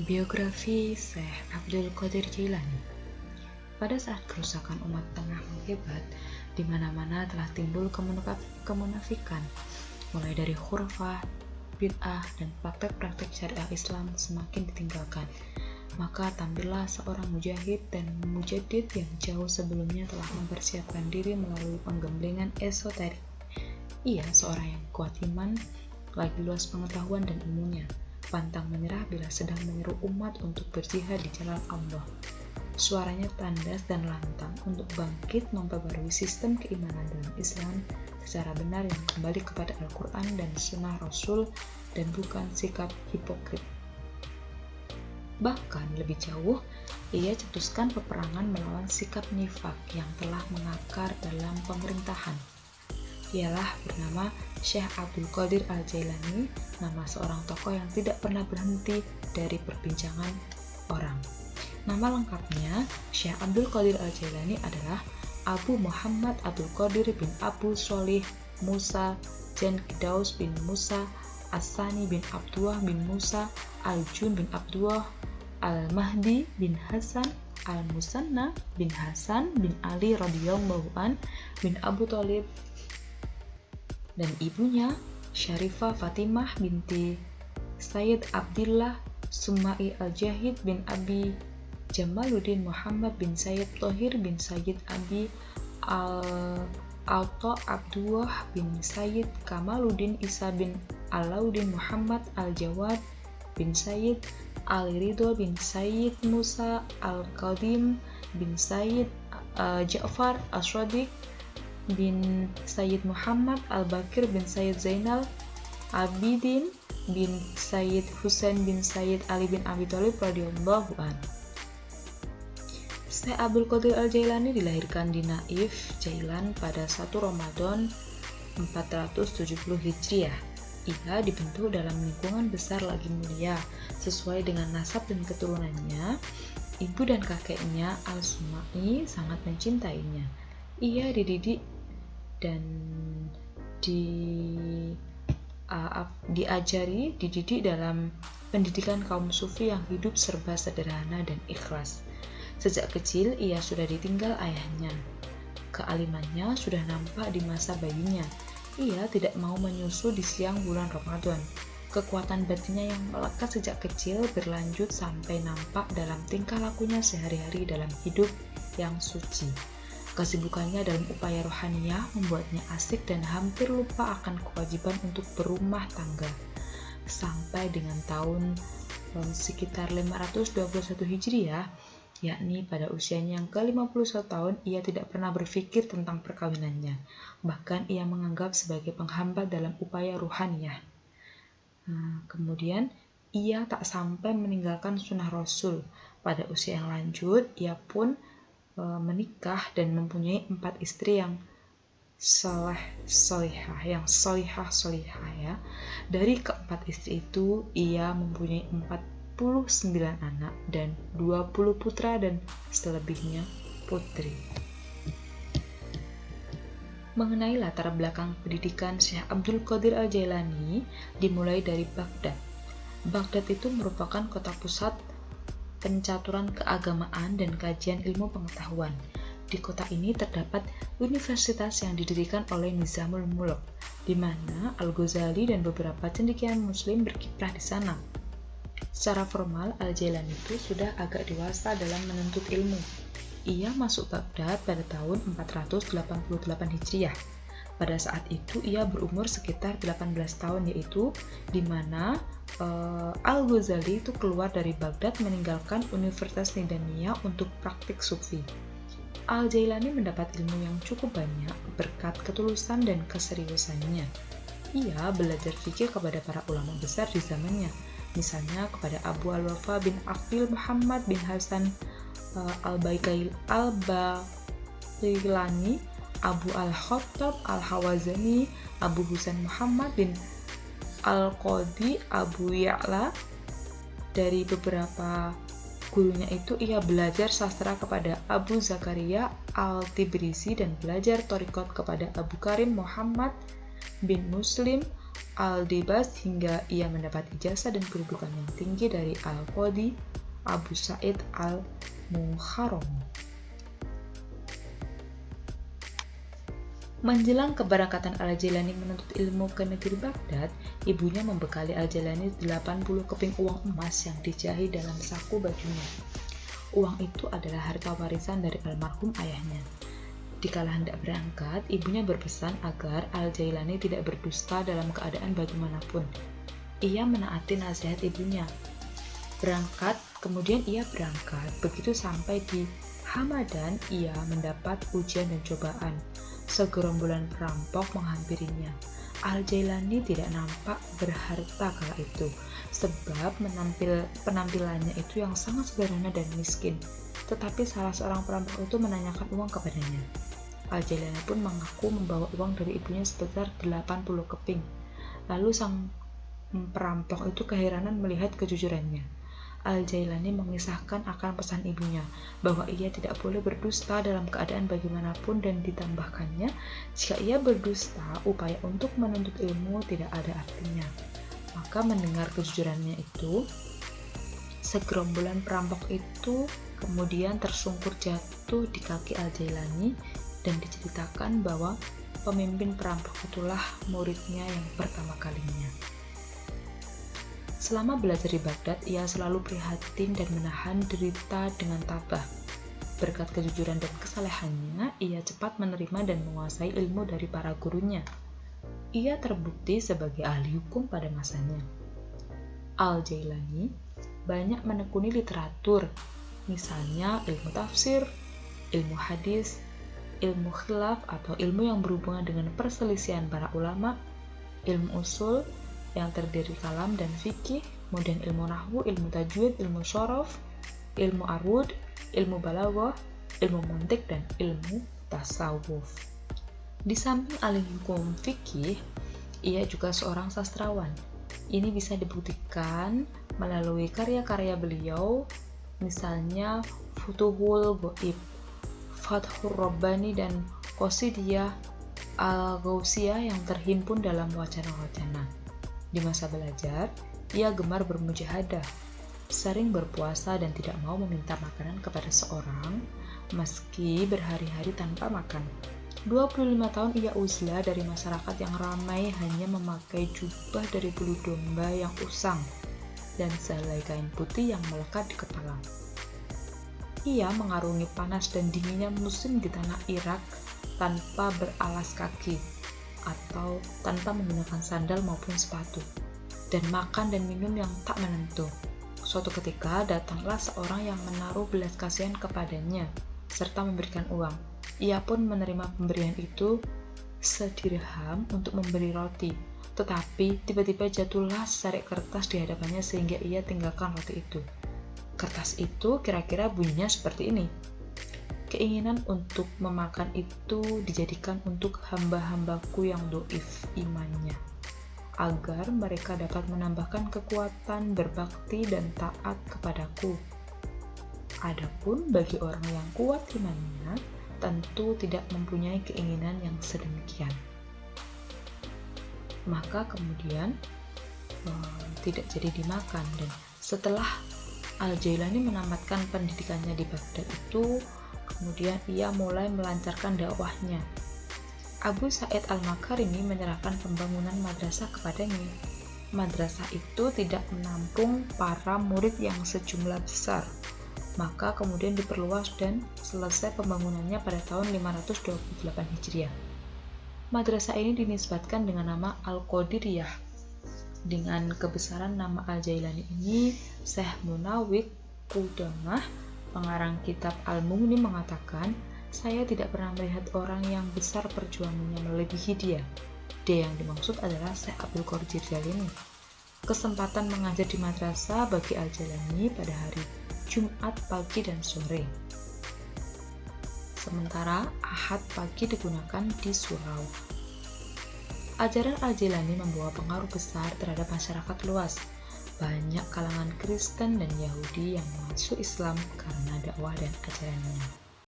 Biografi Syekh Abdul Qadir Jailani. Pada saat kerusakan umat tengah menghebat, di mana-mana telah timbul kemunafikan, mulai dari khurafah, bid'ah, dan praktek-praktek syariah Islam semakin ditinggalkan. Maka tampillah seorang mujahid dan mujaddid yang jauh sebelumnya telah mempersiapkan diri melalui penggemblengan esoterik. Ia seorang yang kuat iman, lagi luas pengetahuan dan ilmunya, pantang menyerah bila sedang menyeru umat untuk berjihad di jalan Allah. Suaranya tandas dan lantang untuk bangkit memperbarui sistem keimanan dalam Islam secara benar yang kembali kepada Al-Quran dan Sunnah Rasul dan bukan sikap hipokrit. Bahkan lebih jauh, ia cetuskan peperangan melawan sikap nifak yang telah mengakar dalam pemerintahan. Ialah bernama Syekh Abdul Qadir Al-Jailani, nama seorang tokoh yang tidak pernah berhenti dari perbincangan orang. Nama lengkapnya Syekh Abdul Qadir Al-Jailani adalah Abu Muhammad Abdul Qadir bin Abu Sholih Musa Jan Kidaus bin Musa As-Sani bin Abdullah bin Musa Al-Jun bin Abdullah Al-Mahdi bin Hasan Al-Musanna bin Hasan bin Ali radhiyallahu an bin Abu Thalib dan ibunya Syarifah Fatimah binti Sayyid Abdillah Sumai Al-Jahid bin Abi Jamaluddin Muhammad bin Sayyid Thohir bin Sayyid Abi Al-Alta Abdullah bin Sayyid Kamaluddin Isa bin Alauddin Muhammad Al-Jawad bin Sayyid Ali Ridho bin Sayyid Musa Al-Qadim bin Sayyid Ja'far Al-Shadiq bin Sayyid Muhammad Al-Bakir bin Sayyid Zainal Abidin bin Sayyid Husain bin Sayyid Ali bin Abi Thalib radhiyallahu anhu. Syekh Abdul Qadir Al-Jailani dilahirkan di Naif, Jailan pada 1 Ramadan 470 Hijriah. Ia dibentuk dalam lingkungan besar lagi mulia, sesuai dengan nasab dan keturunannya. Ibu dan kakeknya Al-Sumai sangat mencintainya. Ia dididik dan dididik dalam pendidikan kaum sufi yang hidup serba sederhana dan ikhlas. Sejak kecil ia sudah ditinggal ayahnya. Kealimannya sudah nampak di masa bayinya. Ia tidak mau menyusu di siang bulan Ramadan. Kekuatan batinnya yang melekat sejak kecil berlanjut sampai nampak dalam tingkah lakunya sehari-hari dalam hidup yang suci. Kesibukannya dalam upaya rohaniyah membuatnya asik dan hampir lupa akan kewajiban untuk berumah tangga. Sampai dengan tahun sekitar 521 Hijriah, yakni pada usianya yang ke-51 tahun, ia tidak pernah berpikir tentang perkawinannya. Bahkan ia menganggap sebagai penghambat dalam upaya ruhaniyah. Kemudian, ia tak sampai meninggalkan sunnah Rasul. Pada usia yang lanjut, ia pun menikah dan mempunyai 4 istri yang solihah ya. Dari keempat istri itu, ia mempunyai 49 anak dan 20 putra dan selebihnya putri. Mengenai latar belakang pendidikan Syekh Abdul Qadir Al-Jailani, dimulai dari Baghdad. Baghdad itu merupakan kota pusat pencaturan keagamaan dan kajian ilmu pengetahuan. Di kota ini terdapat universitas yang didirikan oleh Nizamul Mulk, di mana Al-Ghazali dan beberapa cendekiawan muslim berkiprah di sana. Secara formal, Al-Jailani itu sudah agak dewasa dalam menuntut ilmu. Ia masuk Baghdad pada tahun 488 Hijriah. Pada saat itu ia berumur sekitar 18 tahun, yaitu di mana Al-Ghazali itu keluar dari Baghdad meninggalkan Universitas Nizamiyah untuk praktik sufi. Al-Jailani mendapat ilmu yang cukup banyak berkat ketulusan dan keseriusannya. Ia belajar fikih kepada para ulama besar di zamannya, misalnya kepada Abu Al-Wafa bin Aqil Muhammad bin Hasan Al-Baqilani, Abu Al-Khattab Al-Hawazani, Abu Husain Muhammad bin Al-Qadi Abu Ya'la. Dari beberapa gurunya itu ia belajar sastra kepada Abu Zakaria Al-Tibrisi dan belajar thariqat kepada Abu Karim Muhammad bin Muslim Al-Dibas hingga ia mendapat ijazah dan kedudukan yang tinggi dari Al-Qadhi Abu Sa'id Al-Muharram. Menjelang keberangkatan Al-Jailani menuntut ilmu ke negeri Baghdad, ibunya membekali Al-Jailani 80 keping uang emas yang dijahit dalam saku bajunya. Uang itu adalah harta warisan dari almarhum ayahnya. Dikala hendak berangkat, ibunya berpesan agar Al-Jailani tidak berdusta dalam keadaan bagaimanapun. Ia menaati nasihat ibunya. Kemudian ia berangkat. Begitu sampai di Hamadan, ia mendapat ujian dan cobaan. Segerombolan perampok menghampirinya. Al-Jailani tidak nampak berharta kala itu, sebab penampilannya itu yang sangat sederhana dan miskin. Tetapi salah seorang perampok itu menanyakan uang kepadanya. Al-Jailani pun mengaku membawa uang dari ibunya sebesar 80 keping. Lalu sang perampok itu keheranan melihat kejujurannya. Al-Jailani mengisahkan akan pesan ibunya, bahwa ia tidak boleh berdusta dalam keadaan bagaimanapun, dan ditambahkannya, jika ia berdusta, upaya untuk menuntut ilmu tidak ada artinya. Maka mendengar kejujurannya itu, segerombolan perampok itu kemudian tersungkur jatuh di kaki Al-Jailani, dan diceritakan bahwa pemimpin perampok itulah muridnya yang pertama kalinya. Selama belajar di Baghdad, ia selalu prihatin dan menahan derita dengan tabah. Berkat kejujuran dan kesalehannya, ia cepat menerima dan menguasai ilmu dari para gurunya. Ia terbukti sebagai ahli hukum pada masanya. Al-Jailani banyak menekuni literatur, misalnya ilmu tafsir, ilmu hadis, ilmu khilaf atau ilmu yang berhubungan dengan perselisihan para ulama, ilmu usul yang terdiri kalam dan fikih, kemudian ilmu nahwu, ilmu tajwid, ilmu syaraf, ilmu arud, ilmu balaghah, ilmu mantik, dan ilmu tasawuf. Di samping ahli hukum fikih, ia juga seorang sastrawan. Ini bisa dibuktikan melalui karya-karya beliau, misalnya Futuhul Ghaib, Fathur Rabbani, dan Qasidiyah Al-Ghausiyah yang terhimpun dalam wacana-wacana. Di masa belajar, ia gemar bermujahadah, sering berpuasa dan tidak mau meminta makanan kepada seorang, meski berhari-hari tanpa makan. 25 tahun ia uzlah dari masyarakat yang ramai hanya memakai jubah dari bulu domba yang usang dan sehelai kain putih yang melekat di kepala. Ia mengarungi panas dan dinginnya musim di tanah Irak tanpa beralas kaki atau tanpa menggunakan sandal maupun sepatu, dan makan dan minum yang tak menentu. Suatu ketika datanglah seorang yang menaruh belas kasihan kepadanya serta memberikan uang. Ia pun menerima pemberian itu sedirham untuk membeli roti, tetapi tiba-tiba jatuhlah secarik kertas di hadapannya sehingga ia tinggalkan roti itu. Kertas itu kira-kira bunyinya seperti ini: keinginan untuk memakan itu dijadikan untuk hamba-hambaku yang doif imannya, agar mereka dapat menambahkan kekuatan berbakti dan taat kepadaku. Adapun bagi orang yang kuat imannya, tentu tidak mempunyai keinginan yang sedemikian. Maka kemudian tidak jadi dimakan. Dan setelah Al-Jailani menamatkan pendidikannya di Baghdad itu, kemudian ia mulai melancarkan dakwahnya. Abu Sa'id Al-Makarimi menyerahkan pembangunan madrasah kepadanya. Madrasah itu tidak menampung para murid yang sejumlah besar, maka kemudian diperluas dan selesai pembangunannya pada tahun 528 Hijriah. Madrasah ini dinisbatkan dengan nama Al-Qadiriyah. Dengan kebesaran nama Al-Jailani ini, Syekh Munawwir Qudamah, pengarang kitab Al-Mughni, mengatakan, "Saya tidak pernah melihat orang yang besar perjuangannya melebihi dia." Dia yang dimaksud adalah Syekh Abdul Qadir Jailani. Kesempatan mengajar di madrasah bagi Al-Jailani pada hari Jumat pagi dan sore, sementara Ahad pagi digunakan di surau. Ajaran Al-Jailani membawa pengaruh besar terhadap masyarakat luas. Banyak kalangan Kristen dan Yahudi yang masuk Islam karena dakwah dan ajarannya.